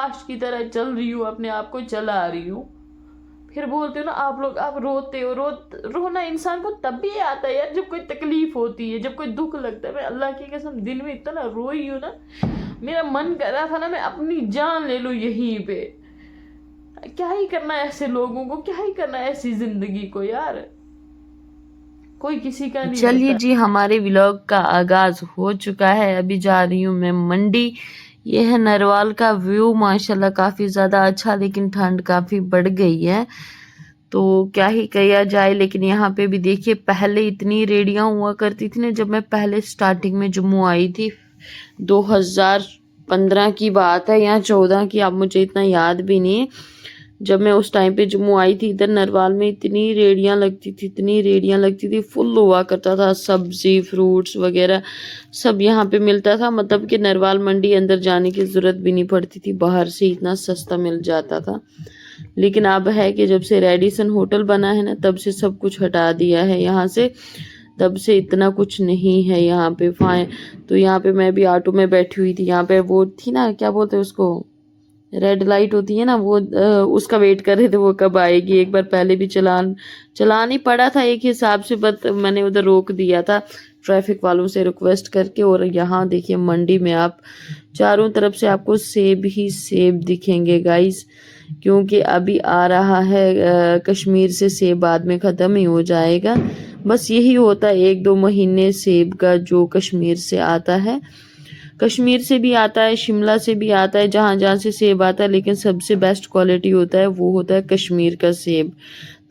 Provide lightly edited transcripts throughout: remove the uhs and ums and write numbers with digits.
लाश की तरह चल रही हूँ, अपने आप को चला रही हूँ। फिर बोलते हो ना आप लोग, आप रोते हो। रोना इंसान को तब भी आता है यार जब कोई तकलीफ होती है, जब कोई दुख लगता है। मैं अल्लाह की कसम दिन में इतना रोई हूँ ना, मेरा मन कर रहा था ना मैं अपनी जान ले लूँ यहीं पे। क्या ही करना है ऐसे लोगों को, क्या ही करना है ऐसी जिंदगी को यार, कोई किसी का नहीं चलिए होता। जी, हमारे व्लॉग का आगाज हो चुका है। अभी जा रही हूँ मैं मंडी। ये है नरवाल का व्यू, माशाल्लाह काफी ज्यादा अच्छा, लेकिन ठंड काफी बढ़ गई है तो क्या ही किया जाए। लेकिन यहाँ पे भी देखिए, पहले इतनी रेडियां हुआ करती थी ना, जब मैं पहले स्टार्टिंग में जम्मू आई थी 2015 की बात है या 14 की, अब मुझे इतना याद भी नहीं है। जब मैं उस टाइम पे जम्मू आई थी, इधर नरवाल में इतनी रेडियां लगती थी, इतनी रेडियां लगती थी, फुल हुआ करता था, सब्जी फ्रूट्स वगैरह सब यहाँ पे मिलता था। मतलब कि नरवाल मंडी अंदर जाने की जरूरत भी नहीं पड़ती थी, बाहर से इतना सस्ता मिल जाता था। लेकिन अब है कि जब से रेडिसन होटल बना है ना, तब से सब कुछ हटा दिया है यहाँ से, तब से इतना कुछ नहीं है यहाँ पे फाइन। तो यहाँ पे मैं भी ऑटो में बैठी हुई थी, यहाँ पे वो थी ना, क्या बोलते हैं उसको, रेड लाइट होती है ना, वो उसका वेट कर रहे थे वो कब आएगी। एक बार पहले भी चलान ही पड़ा था एक हिसाब से, बट मैंने उधर रोक दिया था ट्रैफिक वालों से रिक्वेस्ट करके। और यहाँ देखिए मंडी में आप चारों तरफ से आपको सेब ही सेब दिखेंगे गाइस, क्योंकि अभी आ रहा है कश्मीर से सेब, बाद में ख़त्म ही हो जाएगा। बस यही होता है 1-2 महीने सेब का जो कश्मीर से आता है। कश्मीर से भी आता है, शिमला से भी आता है, जहाँ जहाँ से सेब आता है, लेकिन सबसे बेस्ट क्वालिटी होता है वो होता है कश्मीर का सेब।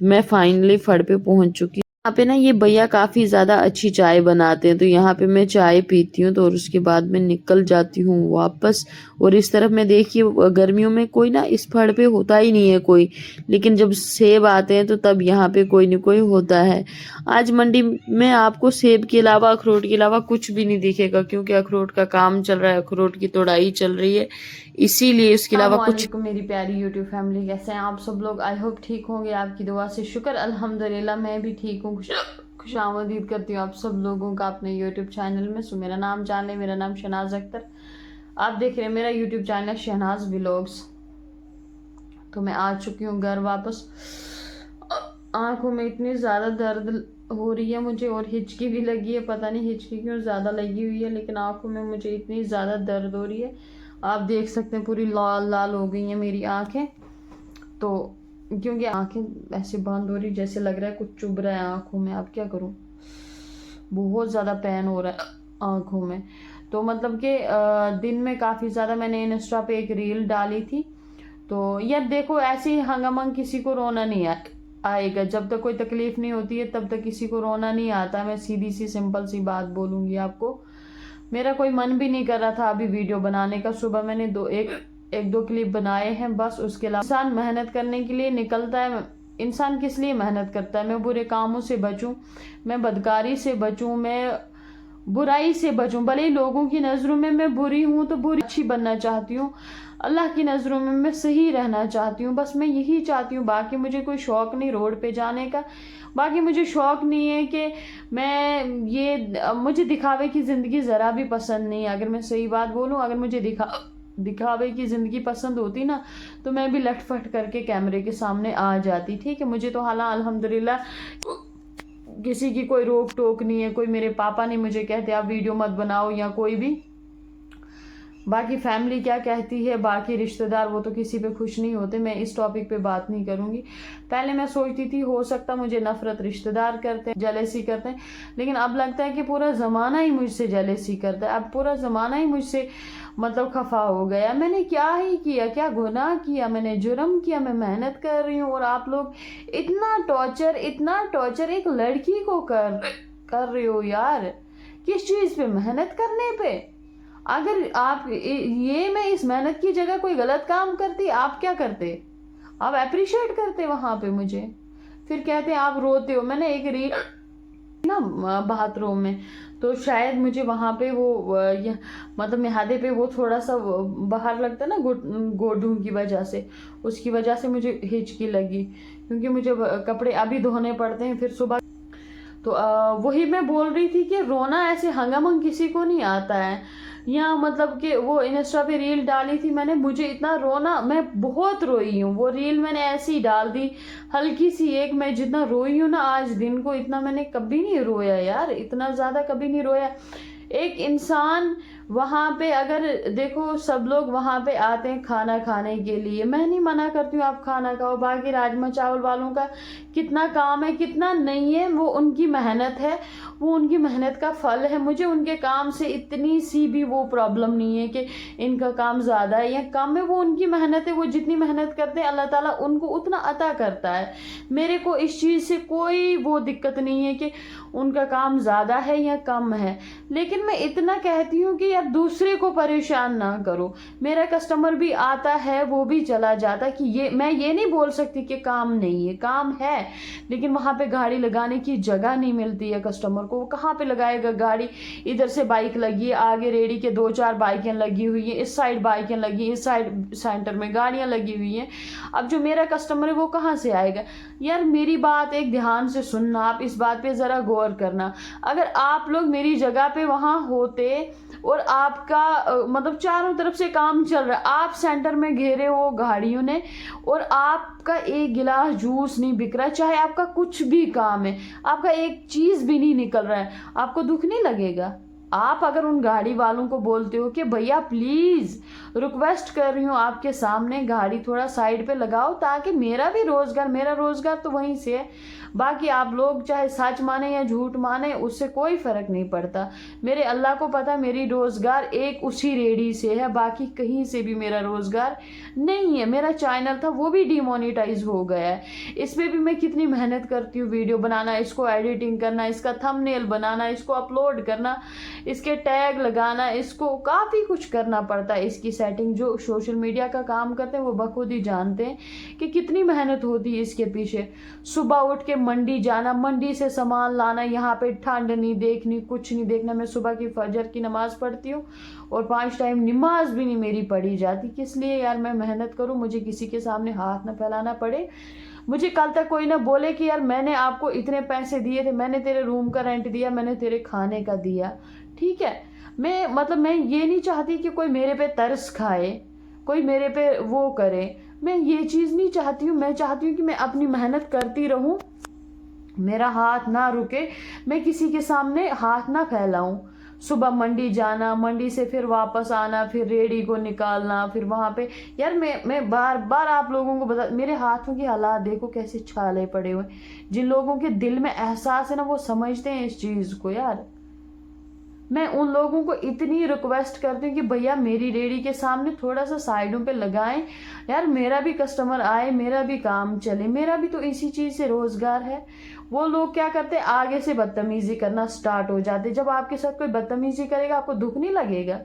तो मैं फाइनली फड़ पे पहुंच चुकी हूँ। यहाँ पे ना ये भैया काफ़ी ज़्यादा अच्छी चाय बनाते हैं, तो यहाँ पे मैं चाय पीती हूँ, तो और उसके बाद मैं निकल जाती हूँ वापस। और इस तरफ में देखिए गर्मियों में कोई ना इस फड़ पे होता ही नहीं है कोई, लेकिन जब सेब आते हैं तो तब यहाँ पे कोई न कोई होता है। आज मंडी में आपको सेब के अलावा, अखरोट के अलावा कुछ भी नहीं दिखेगा, क्योंकि अखरोट का काम चल रहा है, अखरोट की तोड़ाई चल रही है, इसीलिए इसके अलावा कुछ। मेरी प्यारी यूट्यूब फैमिली, कैसे हैं आप सब लोग? आई होप ठीक होंगे, आपकी दुआ से शुक्र अल्हम्दुलिल्लाह मैं भी ठीक हूँ। खुश आमदीद करती हूँ आप सब लोगों का अपने यूट्यूब चैनल में। सो मेरा नाम जान लें, मेरा नाम शहनाज अख्तर, आप देख रहे हैं मेरा यूट्यूब चैनल शहनाज व्लॉग्स। तो मैं आ चुकी हूँ घर वापस। आंखों में इतनी ज़्यादा दर्द हो रही है मुझे, और हिचकी भी लगी है, पता नहीं हिचकी क्यों ज़्यादा लगी हुई है, लेकिन आंखों में मुझे इतनी ज़्यादा दर्द हो रही है, आप देख सकते हैं पूरी लाल लाल हो गई हैं मेरी आंखें। तो क्योंकि आंखें ऐसे बंद हो रही, जैसे लग रहा है कुछ चुभ रहा है आंखों में। अब क्या करूं, बहुत ज़्यादा पेन हो रहा है आंखों में। तो मतलब कि दिन में काफ़ी ज़्यादा मैंने इंस्टा पे एक रील डाली थी। तो यार देखो, ऐसे ही हंगामंग किसी को रोना नहीं आएगा, जब तक कोई तकलीफ नहीं होती है तब तक किसी को रोना नहीं आता। मैं सीधी सी सिंपल सी बात बोलूँगी आपको, मेरा कोई मन भी नहीं कर रहा था अभी वीडियो बनाने का। सुबह मैंने एक दो क्लिप बनाए हैं बस, उसके अलावा इंसान मेहनत करने के लिए निकलता है। इंसान किस लिए मेहनत करता है? मैं बुरे कामों से बचूं, मैं बदकारी से बचूं, मैं बुराई से बचूं। भले ही लोगों की नज़रों में मैं बुरी हूं तो बुरी अच्छी बनना चाहती हूँ, अल्लाह की नज़रों में मैं सही रहना चाहती हूँ, बस मैं यही चाहती हूँ। बाकी मुझे कोई शौक़ नहीं रोड पे जाने का, बाकी मुझे शौक़ नहीं है कि मुझे दिखावे की ज़िंदगी ज़रा भी पसंद नहीं है। अगर मैं सही बात बोलूँ, अगर मुझे दिखावे की ज़िंदगी पसंद होती ना, तो मैं भी लटफट करके कैमरे के सामने आ जाती। ठीक है, मुझे तो हालांकि अल्हम्दुलिल्लाह किसी की कोई रोक टोक नहीं है, कोई मेरे पापा नहीं मुझे कहते आप वीडियो मत बनाओ या कोई भी। बाकी फैमिली क्या कहती है, बाकी रिश्तेदार, वो तो किसी पे खुश नहीं होते। मैं इस टॉपिक पे बात नहीं करूंगी। पहले मैं सोचती थी हो सकता मुझे नफरत रिश्तेदार करते हैं, जेलेसी करते हैं, लेकिन अब लगता है कि पूरा ज़माना ही मुझसे जेलेसी करता है। अब पूरा ज़माना ही मुझसे मतलब खफा हो गया। मैंने क्या ही किया, क्या गुनाह किया, मैंने जुर्म किया? मैं मेहनत कर रही हूँ और आप लोग इतना टॉर्चर एक लड़की को कर रहे हो यार। किस चीज़ पे? मेहनत करने पे। अगर आप मैं इस मेहनत की जगह कोई गलत काम करती, आप क्या करते? आप अप्रिशिएट करते वहां पे मुझे। फिर कहते हैं आप रोते हो। मैंने एक रील ना बाथरूम में, तो शायद मुझे वहां पे वो मतलब म्यादे पे वो थोड़ा सा बाहर लगता है ना गोडू की वजह से, उसकी वजह से मुझे हिचकी लगी, क्योंकि मुझे कपड़े अभी धोने पड़ते हैं फिर सुबह। तो वही मैं बोल रही थी कि रोना ऐसे हंगामंग किसी को नहीं आता है। या मतलब कि वो इंस्टा पे रील डाली थी मैंने, मुझे इतना रोना, मैं बहुत रोई हूँ। वो रील मैंने ऐसी ही डाल दी हल्की सी एक, मैं जितना रोई हूँ ना आज दिन को, इतना मैंने कभी नहीं रोया यार, इतना ज़्यादा कभी नहीं रोया। एक इंसान वहाँ पे, अगर देखो सब लोग वहाँ पे आते हैं खाना खाने के लिए, मैं नहीं मना करती हूँ आप खाना खाओ, बाकी राजमा चावल वालों का कितना काम है कितना नहीं है, वो उनकी मेहनत है, वो उनकी मेहनत का फल है। मुझे उनके काम से इतनी सी भी वो प्रॉब्लम नहीं है कि इनका काम ज़्यादा है या कम है, वो उनकी मेहनत है, वो जितनी मेहनत करते हैं अल्लाह ताला उनको उतना अता करता है। मेरे को इस चीज़ से कोई वो दिक्कत नहीं है कि उनका काम ज़्यादा है या कम है, लेकिन मैं इतना कहती हूँ कि यार दूसरे को परेशान ना करो। मेरा कस्टमर भी आता है वो भी चला जाता, कि ये मैं ये नहीं बोल सकती कि काम नहीं है, काम है, लेकिन वहाँ पे गाड़ी लगाने की जगह नहीं मिलती है कस्टमर को, वो कहाँ पे लगाएगा गाड़ी। इधर से बाइक लगी है, आगे रेडी के 2-4 बाइकें लगी हुई हैं, इस साइड बाइकें लगी, इस साइड सेंटर में गाड़ियाँ लगी हुई हैं। अब जो मेरा कस्टमर है वो कहाँ से आएगा। यार मेरी बात एक ध्यान से सुनना, आप इस बात पे ज़रा गौर करना। अगर आप लोग मेरी जगह पे वहाँ होते और आपका मतलब चारों तरफ से काम चल रहा है, आप सेंटर में घेरे हो गाड़ियों ने और आपका एक गिलास जूस नहीं बिक रहा है, चाहे आपका कुछ भी काम है, आपका एक चीज़ भी नहीं निकल रहा है, आपको दुख नहीं लगेगा। आप अगर उन गाड़ी वालों को बोलते हो कि भैया प्लीज़ रिक्वेस्ट कर रही हूँ आपके सामने गाड़ी थोड़ा साइड पे लगाओ ताकि मेरा भी रोज़गार, मेरा रोज़गार तो वहीं से है, बाकी आप लोग चाहे सच माने या झूठ माने उससे कोई फ़र्क नहीं पड़ता। मेरे अल्लाह को पता मेरी रोज़गार एक उसी रेडी से है, बाकी कहीं से भी मेरा रोज़गार नहीं है। मेरा चैनल था वो भी डिमोनेटाइज हो गया है, इस पर भी मैं कितनी मेहनत करती हूँ, वीडियो बनाना, इसको एडिटिंग करना, इसका थंबनेल बनाना, इसको अपलोड करना, इसके टैग लगाना, इसको काफ़ी कुछ करना पड़ता है, इसकी सेटिंग। जो सोशल मीडिया का काम करते हैं वो बखुद ही जानते हैं कि कितनी मेहनत होती है इसके पीछे। सुबह उठ के मंडी जाना, मंडी से सामान लाना, यहाँ पे ठंड नहीं देखनी, कुछ नहीं देखना। मैं सुबह की फजर की नमाज़ पढ़ती हूँ और 5 टाइम नमाज भी नहीं मेरी पढ़ी जाती। किस लिए यार मैं मेहनत करूँ, मुझे किसी के सामने हाथ ना फैलाना पड़े, मुझे कल तक कोई ना बोले कि यार मैंने आपको इतने पैसे दिए थे, मैंने तेरे रूम का रेंट दिया, मैंने तेरे खाने का दिया। ठीक है, मैं ये नहीं चाहती कि कोई मेरे पे तरस खाए, कोई मेरे पे वो करे, मैं ये चीज़ नहीं चाहती हूँ। मैं चाहती हूँ कि मैं अपनी मेहनत करती रहूँ, मेरा हाथ ना रुके, मैं किसी के सामने हाथ ना फैलाऊं। सुबह मंडी जाना, मंडी से फिर वापस आना, फिर रेडी को निकालना, फिर वहाँ पे यार मैं बार बार आप लोगों को बता, मेरे हाथों की हालात देखो कैसे छाले पड़े हुए। जिन लोगों के दिल में एहसास है ना वो समझते हैं इस चीज़ को। यार मैं उन लोगों को इतनी रिक्वेस्ट करती हूँ कि भैया मेरी रेडी के सामने थोड़ा सा साइडों पे लगाएं, यार मेरा भी कस्टमर आए, मेरा भी काम चले, मेरा भी तो इसी चीज़ से रोज़गार है। वो लोग क्या करते हैं, आगे से बदतमीजी करना स्टार्ट हो जाते। जब आपके साथ कोई बदतमीजी करेगा आपको दुख नहीं लगेगा?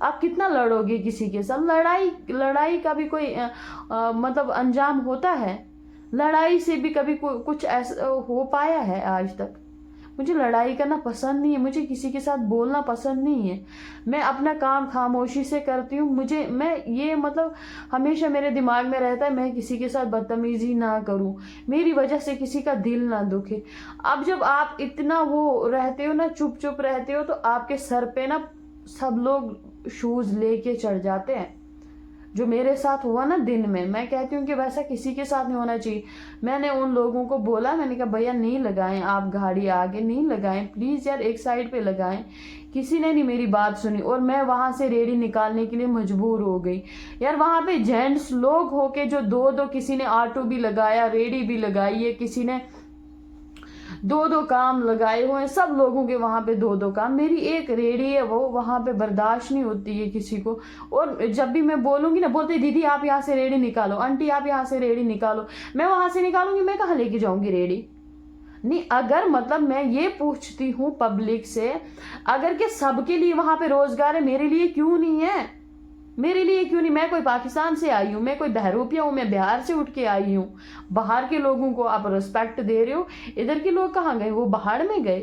आप कितना लड़ोगे किसी के साथ? लड़ाई का भी कोई मतलब अंजाम होता है? लड़ाई से भी कभी कुछ ऐसा हो पाया है आज तक? मुझे लड़ाई करना पसंद नहीं है, मुझे किसी के साथ बोलना पसंद नहीं है। मैं अपना काम खामोशी से करती हूँ। मैं ये मतलब हमेशा मेरे दिमाग में रहता है मैं किसी के साथ बदतमीजी ना करूँ, मेरी वजह से किसी का दिल ना दुखे। अब जब आप इतना वो रहते हो ना, चुप चुप रहते हो, तो आपके सर पे ना सब लोग शूज़ लेके चढ़ जाते हैं। जो मेरे साथ हुआ ना दिन में, मैं कहती हूँ कि वैसा किसी के साथ नहीं होना चाहिए। मैंने उन लोगों को बोला, मैंने कहा भैया नहीं लगाएं, आप गाड़ी आगे नहीं लगाएं, प्लीज़ यार एक साइड पे लगाएं। किसी ने नहीं मेरी बात सुनी और मैं वहाँ से रेडी निकालने के लिए मजबूर हो गई। यार वहाँ पे जेंट्स लोग होके जो दो किसी ने ऑटो भी लगाया, रेडी भी लगाई है, किसी ने 2 काम लगाए हुए हैं, सब लोगों के वहाँ पे 2 काम। मेरी एक रेडी है वो वहाँ पे बर्दाश्त नहीं होती है किसी को। और जब भी मैं बोलूँगी ना, बोलते दीदी आप यहाँ से रेडी निकालो, आंटी आप यहाँ से रेडी निकालो। मैं वहाँ से निकालूंगी, मैं कहाँ लेके जाऊँगी रेडी? नहीं, अगर मतलब मैं ये पूछती हूँ पब्लिक से, अगर के सबके लिए वहाँ पे रोजगार है, मेरे लिए क्यों नहीं है? मेरे लिए क्यों नहीं? मैं कोई पाकिस्तान से आई हूँ, मैं कोई बहरूपिया हूँ, मैं बिहार से उठ के आई हूँ। बाहर के लोगों को आप रिस्पेक्ट दे रहे हो, इधर के लोग कहाँ गए? वो बाहर में गए।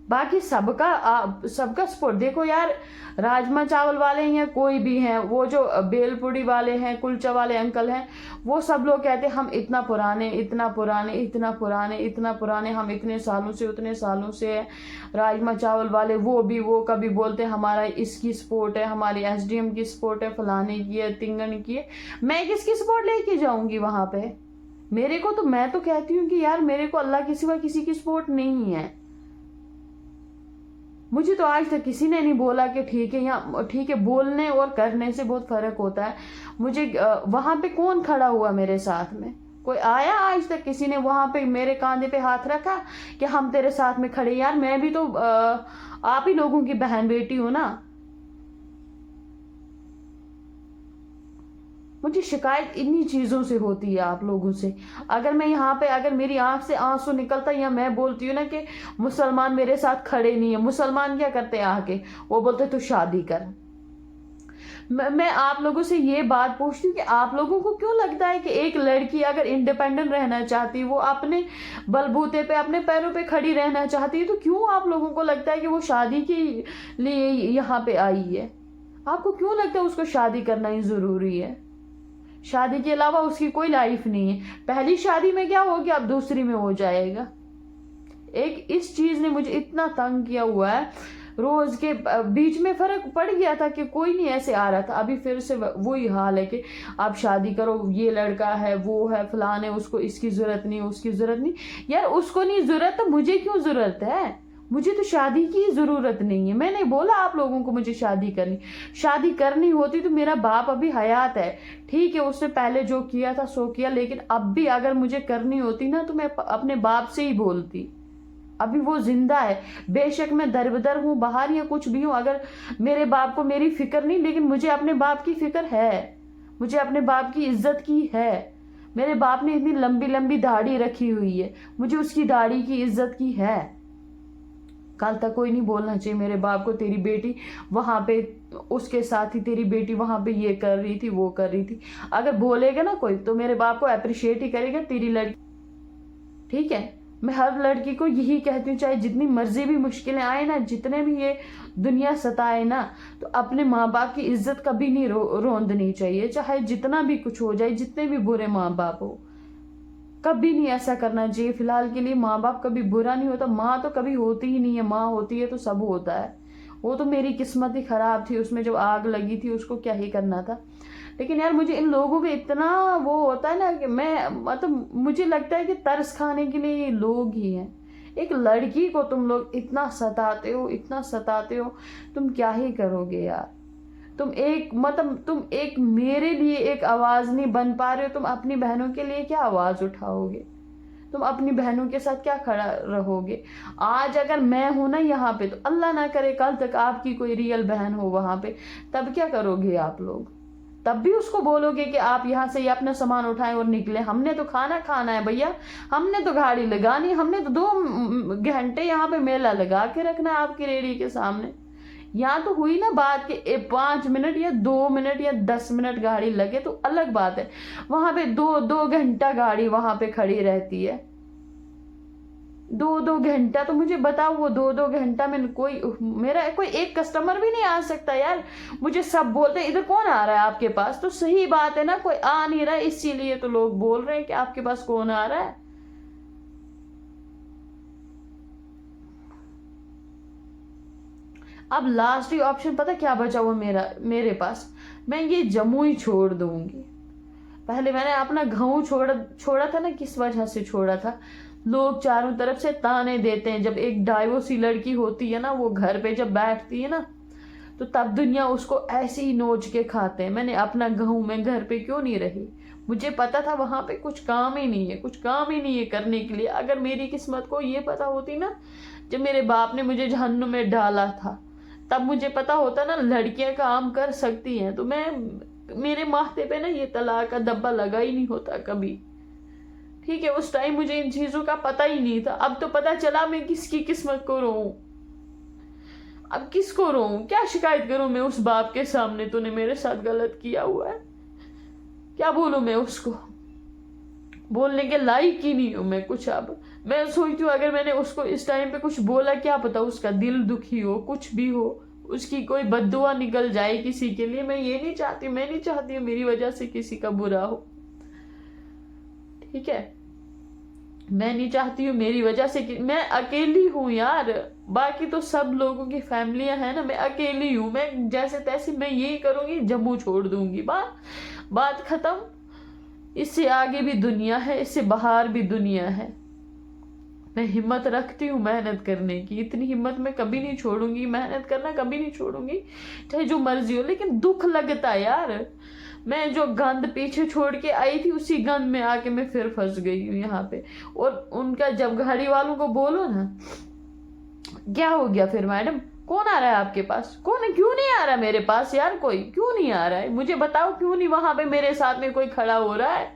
बाकी सबका सपोर्ट। देखो यार, राजमा चावल वाले हैं कोई भी हैं, वो जो बेलपुड़ी वाले हैं, कुलचा वाले अंकल हैं, वो सब लोग कहते हैं हम इतना पुराने इतना पुराने इतना पुराने इतना पुराने, हम इतने सालों से उतने सालों से है। राजमा चावल वाले वो कभी बोलते हैं हमारा इसकी सपोर्ट है, हमारी एसडीएम की सपोर्ट है, फलाने की है, तिंगन की है। मैं किसकी सपोर्ट लेके जाऊंगी वहां पे? मेरे को तो, मैं तो कहती हूँ कि यार मेरे को अल्लाह के सिवा किसी की सपोर्ट नहीं है। मुझे तो आज तक किसी ने नहीं बोला कि ठीक है, या ठीक है, बोलने और करने से बहुत फर्क होता है। मुझे वहां पे कौन खड़ा हुआ मेरे साथ में? कोई आया आज तक? किसी ने वहां पे मेरे कांधे पे हाथ रखा कि हम तेरे साथ में खड़े? यार मैं भी तो आप ही लोगों की बहन बेटी हूं ना। मुझे शिकायत इन्हीं चीजों से होती है आप लोगों से। अगर मैं यहाँ पे, अगर मेरी आंख से आंसू निकलता या मैं बोलती हूँ ना कि मुसलमान मेरे साथ खड़े नहीं है, मुसलमान क्या करते हैं आके? वो बोलते तू शादी कर। मैं आप लोगों से ये बात पूछती हूँ कि आप लोगों को क्यों लगता है कि एक लड़की अगर इंडिपेंडेंट रहना चाहती है, वो अपने बलबूते पे अपने पैरों पे खड़ी रहना चाहती है, तो क्यों आप लोगों को लगता है कि वो शादी के लिए यहाँ पे आई है? आपको क्यों लगता है उसको शादी करना ही जरूरी है? शादी के अलावा उसकी कोई लाइफ नहीं है। पहली शादी में क्या हो गया, अब दूसरी में हो जाएगा। एक इस चीज ने मुझे इतना तंग किया हुआ है। रोज के बीच में फर्क पड़ गया था कि कोई नहीं ऐसे आ रहा था, अभी फिर से वही हाल है कि आप शादी करो, ये लड़का है, वो है, फलान है, उसको इसकी जरूरत नहीं, उसकी जरूरत नहीं। यार उसको नहीं जरूरत तो मुझे क्यों जरूरत है? मुझे तो शादी की जरूरत नहीं है। मैंने बोला आप लोगों को मुझे शादी करनी होती तो मेरा बाप अभी हयात है, ठीक है, उसने पहले जो किया था सो किया, लेकिन अब भी अगर मुझे करनी होती ना तो मैं अपने बाप से ही बोलती। अभी वो जिंदा है, बेशक मैं दरबदर हूं, बाहर या कुछ भी हूं, अगर मेरे बाप को मेरी फिक्र नहीं, लेकिन मुझे अपने बाप की फिक्र है, मुझे अपने बाप की इज्जत की है। मेरे बाप ने इतनी लंबी लंबी दाढ़ी रखी हुई है, मुझे उसकी दाढ़ी की इज्जत की है। कल तक कोई नहीं बोलना चाहिए मेरे बाप को तेरी बेटी वहां पे उसके साथ ही, तेरी बेटी वहां पे ये कर रही थी, वो कर रही थी। अगर बोलेगा ना कोई तो मेरे बाप को अप्रिशिएट ही करेगा, तेरी लड़की। ठीक है, मैं हर लड़की को यही कहती हूँ, चाहे जितनी मर्जी भी मुश्किलें आए ना, जितने भी ये दुनिया सताए ना, तो अपने माँ बाप की इज्जत कभी नहीं रोंदनी चाहिए। चाहे जितना भी कुछ हो जाए, जितने भी बुरे माँ बाप हो, कभी नहीं ऐसा करना चाहिए। फिलहाल के लिए माँ बाप कभी बुरा नहीं होता, माँ तो कभी होती ही नहीं है, माँ होती है तो सब होता है। वो तो मेरी किस्मत ही खराब थी, उसमें जब आग लगी थी उसको क्या ही करना था। लेकिन यार मुझे इन लोगों पे इतना वो होता है ना कि मैं, मतलब मुझे लगता है कि तरस खाने के लिए ये लोग ही हैं। एक लड़की को तुम लोग इतना सताते हो, इतना सताते हो, तुम क्या ही करोगे यार? तुम एक मेरे लिए एक आवाज नहीं बन पा रहे हो, तुम अपनी बहनों के लिए क्या आवाज उठाओगे? तुम अपनी बहनों के साथ क्या खड़ा रहोगे? आज अगर मैं हूं ना यहाँ पे, तो अल्लाह ना करे कल तक आपकी कोई रियल बहन हो वहां पे, तब क्या करोगे आप लोग? तब भी उसको बोलोगे कि आप यहाँ से अपना सामान उठाएं और निकले? हमने तो खाना खाना है भैया, हमने तो गाड़ी लगानी, हमने तो 2 घंटे यहाँ पे मेला लगा के रखना है आपकी रेडी के सामने। यहाँ तो हुई ना बात कि 5 मिनट या 2 मिनट या 10 मिनट गाड़ी लगे तो अलग बात है, वहां पे 2 घंटा गाड़ी वहां पे खड़ी रहती है। 2 घंटा तो मुझे बताओ, वो 2 घंटा में मेरा कोई एक कस्टमर भी नहीं आ सकता यार। मुझे सब बोलते हैं इधर कौन आ रहा है आपके पास, तो सही बात है ना, कोई आ नहीं रहा है, इसीलिए तो लोग बोल रहे हैं कि आपके पास कौन आ रहा है। अब लास्ट ही ऑप्शन पता क्या बचा हुआ मेरे पास, मैं ये जम्मू ही छोड़ दूंगी। पहले मैंने अपना गाँव छोड़ा था ना, किस वजह से छोड़ा था? लोग चारों तरफ से ताने देते हैं, जब एक डाइवोर्सी लड़की होती है ना, वो घर पे जब बैठती है ना, तो तब दुनिया उसको ऐसे ही नोच के खाते हैं। मैंने अपना गाँव में घर पे क्यों नहीं रही? मुझे पता था वहां पे कुछ काम ही नहीं है, कुछ काम ही नहीं है करने के लिए। अगर मेरी किस्मत को ये पता होती ना, जब मेरे बाप ने मुझे जहन्नुम में डाला था, तब मुझे पता होता ना लड़कियां काम कर सकती हैं, तो मेरे माथे पे ना ये तलाक का धब्बा लगा ही नहीं होता कभी। ठीक है, उस टाइम मुझे इन चीजों का पता ही नहीं था। अब तो पता चला, मैं किसकी किस्मत को रोऊं? अब किसको रोऊं? क्या शिकायत करूं मैं उस बाप के सामने, तूने मेरे साथ गलत किया हुआ है? क्या बोलूं मैं उसको? बोलने के लायक ही नहीं हूँ मैं कुछ। अब मैं सोचती हूँ अगर मैंने उसको इस टाइम पे कुछ बोला, क्या पता उसका दिल दुखी हो, कुछ भी हो, उसकी कोई बद्दुआ निकल जाए किसी के लिए। मैं ये नहीं चाहती, मैं नहीं चाहती मेरी वजह से किसी का बुरा हो, ठीक है। मैं नहीं चाहती हूँ मेरी वजह से मैं अकेली हूँ यार, बाकी तो सब लोगों की फैमिलियां हैं ना, मैं अकेली हूँ। मैं जैसे तैसे मैं यही करूंगी, जम्मू छोड़ दूंगी, बात खत्म। इससे आगे भी दुनिया है, इससे बाहर भी दुनिया है। मैं हिम्मत रखती हूँ मेहनत करने की, इतनी हिम्मत मैं कभी नहीं छोड़ूंगी, मेहनत करना कभी नहीं छोड़ूंगी, चाहे जो मर्जी हो। लेकिन दुख लगता है यार, मैं जो गंद पीछे छोड़ के आई थी उसी गंद में आके मैं फिर फंस गई हूँ यहाँ पे। और उनका जब गाड़ी वालों को बोलो ना, क्या हो गया फिर मैडम, कौन आ रहा है आपके पास, कौन है, क्यों नहीं आ रहा मेरे पास यार, कोई क्यों नहीं आ रहा है, मुझे बताओ क्यों नहीं वहां पे मेरे साथ में कोई खड़ा हो रहा है।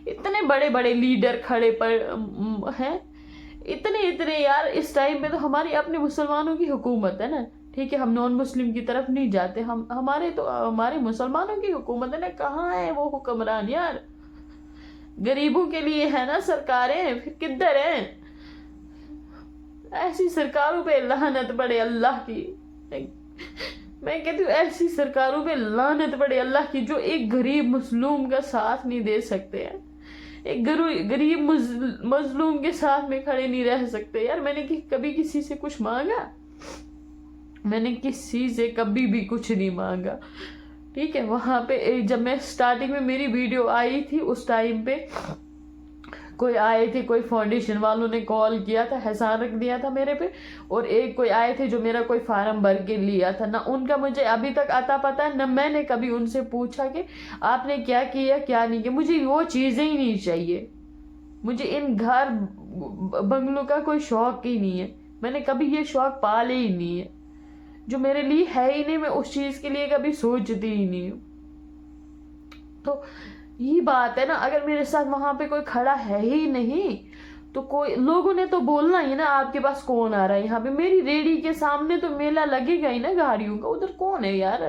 इतने बड़े बड़े लीडर खड़े पर हैं, इतने यार। इस टाइम पे तो हमारी अपने मुसलमानों की हुकूमत है ना, ठीक है, हम नॉन मुस्लिम की तरफ नहीं जाते, हमारे मुसलमानों की हुकूमत है ना। कहाँ है वो हुक्मरान यार, गरीबों के लिए है ना सरकारें, फिर किधर है। ऐसी सरकारों पे लानत पड़े अल्लाह की, मैं कहती हूँ ऐसी सरकारों पे लानत पड़े अल्लाह की, जो एक गरीब मजलूम का साथ नहीं दे सकते हैं, एक गरीब मजलूम के साथ में खड़े नहीं रह सकते यार। मैंने कभी किसी से कुछ मांगा, मैंने किसी से कभी भी कुछ नहीं मांगा, ठीक है। वहां पे जब मैं स्टार्टिंग में मेरी वीडियो आई थी उस टाइम पे कोई आए थे, कोई फाउंडेशन वालों ने कॉल किया था, एहसान रख दिया था मेरे पे, और एक कोई आए थे जो मेरा कोई फार्म भर के लिया था ना, उनका मुझे अभी तक अता पता है, न मैंने कभी उनसे पूछा कि आपने क्या किया क्या नहीं किया। मुझे वो चीजें ही नहीं चाहिए, मुझे इन घर बंगलों का कोई शौक ही नहीं है, मैंने कभी ये शौक पाले ही नहीं है, जो मेरे लिए है ही नहीं, मैं उस चीज के लिए कभी सोचती ही नहीं हूँ। तो यही बात है ना, अगर मेरे साथ वहां पे कोई खड़ा है ही नहीं तो कोई लोगों ने तो बोलना ही ना आपके पास कौन आ रहा है यहाँ पे। मेरी रेडी के सामने तो मेला लगेगा ही ना गाड़ियों का, उधर कौन है यार।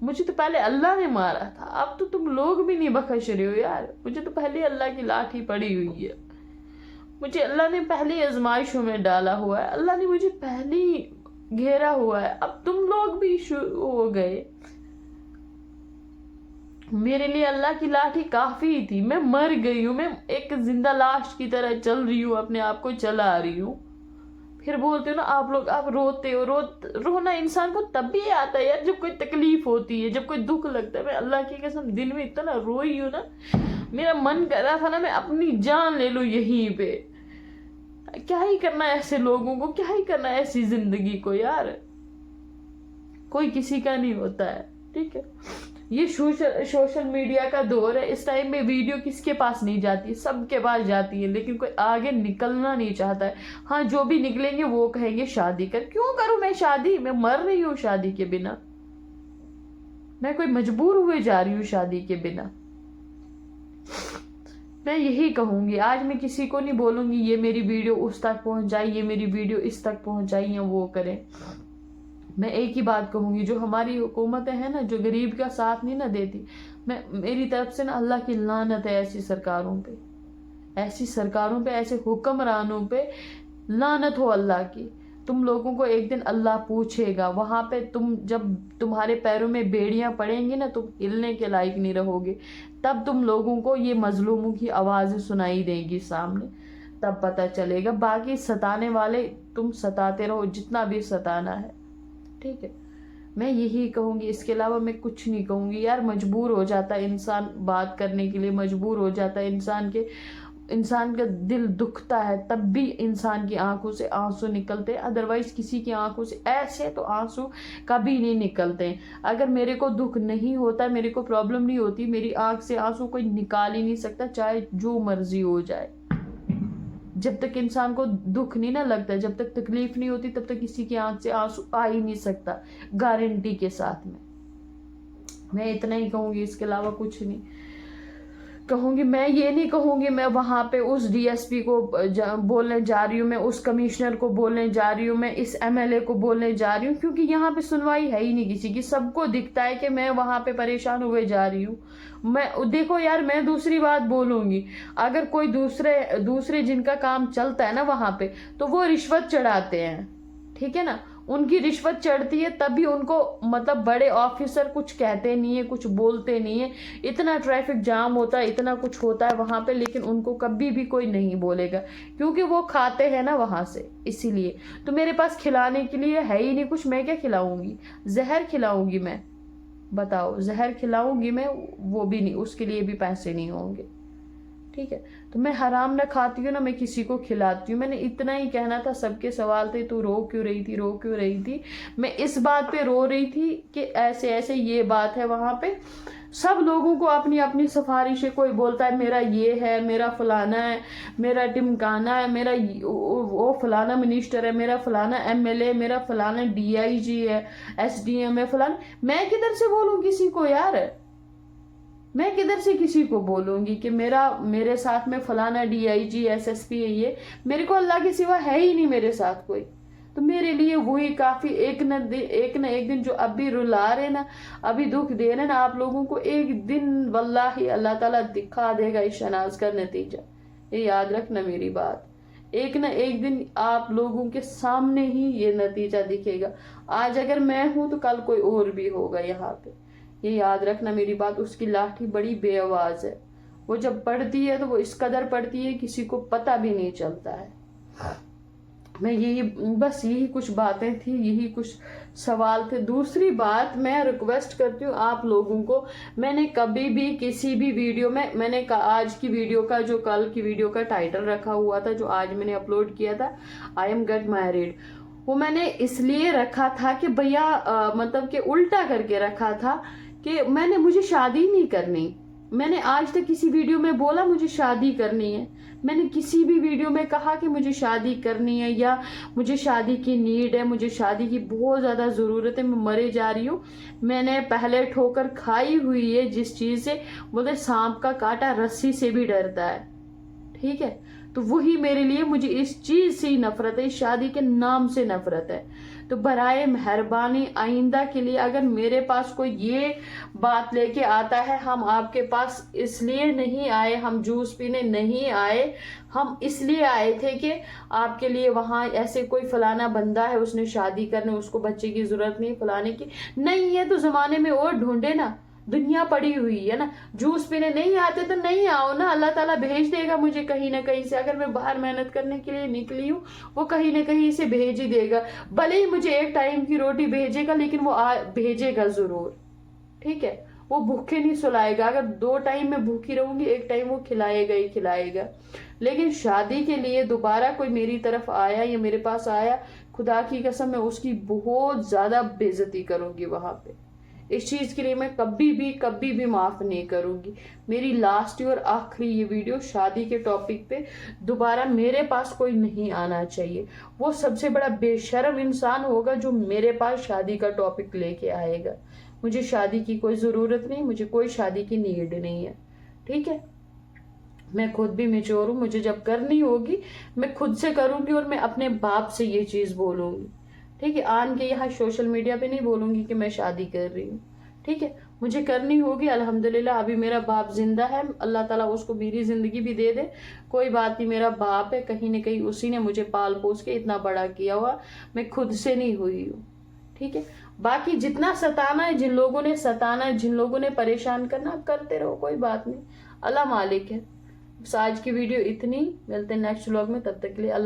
मुझे तो पहले अल्लाह ने मारा था, अब तो तुम लोग भी नहीं बख्श रहे हो यार। मुझे तो पहले अल्लाह की लाठी पड़ी हुई है, मुझे अल्लाह ने पहली आजमाइशों में डाला हुआ है, अल्लाह ने मुझे पहले घेरा हुआ है, अब तुम लोग भी शुरू हो गए। मेरे लिए अल्लाह की लाठी काफी थी, मैं मर गई हूँ, मैं एक जिंदा लाश की तरह चल रही हूँ, अपने आप को चला रही हूँ। फिर बोलते हो ना आप लोग, आप रोते हो, रोना इंसान को तब भी आता है यार जब कोई तकलीफ होती है, जब कोई दुख लगता है। मैं अल्लाह की कसम दिन में इतना रोई हूँ ना, मेरा मन कर रहा था ना मैं अपनी जान ले लूं यहीं पे। क्या ही करना है ऐसे लोगों को, क्या ही करना है ऐसी जिंदगी को यार, कोई किसी का नहीं होता है, ठीक है। ये सोशल मीडिया का दौर है, इस टाइम में वीडियो किसके पास नहीं जाती, सबके पास जाती है, लेकिन कोई आगे निकलना नहीं चाहता है। हाँ, जो भी निकलेंगे वो कहेंगे शादी कर। क्यों करूं मैं शादी, मैं मर रही हूँ शादी के बिना, मैं कोई मजबूर हुए जा रही हूँ शादी के बिना। मैं यही कहूंगी, आज मैं किसी को नहीं बोलूंगी ये मेरी वीडियो उस तक पहुंच जाए, ये मेरी वीडियो इस तक पहुंच जाए या वो करे। मैं एक ही बात कहूंगी, जो हमारी हुकूमतें हैं ना, जो गरीब का साथ नहीं ना देती, मेरी तरफ से ना अल्लाह की लानत है ऐसी सरकारों पे, ऐसी सरकारों पे, ऐसे हुक्मरानों पे लानत हो अल्लाह की। तुम लोगों को एक दिन अल्लाह पूछेगा, वहां पे तुम जब तुम्हारे पैरों में बेड़ियां पड़ेंगी ना, तुम हिलने के लायक नहीं रहोगे, तब तुम लोगों को ये मजलूमों की आवाजें सुनाई देगी सामने, तब पता चलेगा। बाकी सताने वाले तुम सताते रहो जितना भी सताना है, ठीक है। मैं यही कहूंगी, इसके अलावा मैं कुछ नहीं कहूंगी यार। मजबूर हो जाता है इंसान बात करने के लिए, मजबूर हो जाता है इंसान का दिल दुखता है, तब भी इंसान की आंखों से आंसू निकलते हैं, अदरवाइज किसी की आंखों से ऐसे तो आंसू कभी नहीं निकलते। अगर मेरे को दुख नहीं होता, मेरे को प्रॉब्लम नहीं होती, मेरी आंख से आंसू कोई निकाल ही नहीं सकता, चाहे जो मर्जी हो जाए। जब तक इंसान को दुख नहीं ना लगता, जब तक तकलीफ नहीं होती, तब तक किसी की आंख से आंसू आ ही नहीं सकता गारंटी के साथ में। मैं इतना ही कहूंगी, इसके अलावा कुछ नहीं। कहूँगी, मैं ये नहीं कहूँगी मैं वहाँ पे उस डीएसपी को बोलने जा रही हूँ, मैं उस कमिश्नर को बोलने जा रही हूँ, मैं इस एमएलए को बोलने जा रही हूँ, क्योंकि यहाँ पे सुनवाई है ही नहीं किसी की। सबको दिखता है कि मैं वहाँ पे परेशान हुए जा रही हूँ। मैं देखो यार, मैं दूसरी बात बोलूँगी, अगर कोई दूसरे जिनका काम चलता है ना वहाँ पे, तो वो रिश्वत चढ़ाते हैं, ठीक है ना, उनकी रिश्वत चढ़ती है तभी उनको मतलब बड़े ऑफिसर कुछ कहते नहीं है, कुछ बोलते नहीं है। इतना ट्रैफिक जाम होता है, इतना कुछ होता है वहाँ पे, लेकिन उनको कभी भी कोई नहीं बोलेगा, क्योंकि वो खाते हैं ना वहाँ से, इसीलिए। तो मेरे पास खिलाने के लिए है ही नहीं कुछ, मैं क्या खिलाऊंगी? जहर खिलाऊंगी मैं? बताओ, जहर खिलाऊंगी मैं? वो भी नहीं, उसके लिए भी पैसे नहीं होंगे, ठीक है। तो मैं हराम ना खाती हूँ ना मैं किसी को खिलाती हूँ। मैंने इतना ही कहना था। सबके सवाल थे तू रो क्यों रही थी, रो क्यों रही थी? मैं इस बात पे रो रही थी कि ऐसे ऐसे ये बात है वहाँ पे। सब लोगों को अपनी अपनी सिफारिश है, कोई बोलता है मेरा ये है, मेरा फलाना है, मेरा टिमकाना है, मेरा वो फलाना मिनिस्टर है, मेरा फलाना एमएलए, मेरा फलाना डीआईजी है, एसडीएम है, फलाना। मैं किधर से बोलूँ किसी को यार? मैं किधर से किसी को बोलूंगी कि मेरे साथ में फलाना डीआईजी एसएसपी है? ये मेरे को अल्लाह के सिवा है ही नहीं मेरे साथ कोई। तो मेरे लिए वही काफी। एक न एक दिन जो अभी रुला रहे ना, अभी दुख दे रहे ना आप लोगों को, एक दिन वल्लाही अल्लाह ताला दिखा देगा इस शनाज का नतीजा। ये याद रखना मेरी बात। एक न एक दिन आप लोगों के सामने ही ये नतीजा दिखेगा। आज अगर मैं हूं तो कल कोई और भी होगा यहाँ पे, ये याद रखना मेरी बात। उसकी लाठी बड़ी बेआवाज है, वो जब पड़ती है तो वो इस कदर पड़ती है किसी को पता भी नहीं चलता है। मैं यही कुछ बातें थी, यही कुछ सवाल थे। दूसरी बात, मैं रिक्वेस्ट करती हूँ आप लोगों को, मैंने कभी भी किसी भी वीडियो में, मैंने आज की वीडियो का जो कल की वीडियो का टाइटल रखा हुआ था, जो आज मैंने अपलोड किया था, आई एम गेट मैरिड, वो मैंने इसलिए रखा था कि भैया मतलब कि उल्टा करके रखा था कि मुझे शादी नहीं करनी। मैंने आज तक किसी वीडियो में बोला मुझे शादी करनी है? मैंने किसी भी वीडियो में कहा कि मुझे शादी करनी है या मुझे शादी की नीड है, मुझे शादी की बहुत ज्यादा जरूरत है, मैं मरे जा रही हूँ? मैंने पहले ठोकर खाई हुई है जिस चीज से, बोलते सांप का काटा रस्सी से भी डरता है, ठीक है। तो वही मेरे लिए, मुझे इस चीज से ही नफरत है, इस शादी के नाम से नफरत है। तो बराए मेहरबानी आइंदा के लिए अगर मेरे पास कोई ये बात लेके आता है, हम आपके पास इसलिए नहीं आए, हम जूस पीने नहीं आए, हम इसलिए आए थे कि आपके लिए वहां ऐसे कोई फलाना बंदा है, उसने शादी करने, उसको बच्चे की जरूरत नहीं फलाने की, नहीं है तो जमाने में और ढूंढे ना, दुनिया पड़ी हुई है ना। जूस पीने नहीं आते तो नहीं आओ ना, अल्लाह ताला भेज देगा मुझे कहीं ना कहीं से। अगर मैं बाहर मेहनत करने के लिए निकली हूँ, वो कहीं ना कहीं से भेज ही देगा। भले ही मुझे एक टाइम की रोटी भेजेगा, लेकिन वो भेजेगा जरूर, ठीक है। वो भूखे नहीं सुलाएगा। अगर 2 टाइम में भूखी रहूंगी, एक टाइम वो खिलाएगा ही खिलाएगा। लेकिन शादी के लिए दोबारा कोई मेरी तरफ आया या मेरे पास आया, खुदा की कसम मैं उसकी बहुत ज्यादा बेइज्जती करूंगी वहां पे। इस चीज के लिए मैं कभी भी माफ नहीं करूंगी। मेरी लास्ट और आखिरी ये वीडियो शादी के टॉपिक पे, दोबारा मेरे पास कोई नहीं आना चाहिए। वो सबसे बड़ा बेशर्म इंसान होगा जो मेरे पास शादी का टॉपिक लेके आएगा। मुझे शादी की कोई जरूरत नहीं, मुझे कोई शादी की नीड नहीं है, ठीक है। मैं खुद भी मैच्योर हूँ, मुझे जब करनी होगी मैं खुद से करूंगी और मैं अपने बाप से ये चीज बोलूंगी, ठीक है। आन के यहाँ सोशल मीडिया पे नहीं बोलूंगी कि मैं शादी कर रही हूँ, ठीक है। मुझे करनी होगी, अल्हम्दुलिल्लाह अभी मेरा बाप जिंदा है, अल्लाह ताला उसको मेरी जिंदगी भी दे दे, कोई बात नहीं। मेरा बाप है, कहीं न कहीं उसी ने मुझे पाल पोस के इतना बड़ा किया हुआ, मैं खुद से नहीं हुई हूँ, ठीक है। बाकी जितना सताना है, जिन लोगों ने सताना है, जिन लोगों ने परेशान करना, आप करते रहो, कोई बात नहीं, अल्लाह मालिक है। आज की वीडियो इतनी, मिलते हैं नेक्स्ट व्लॉग में, तब तक के लिए अल्लाह।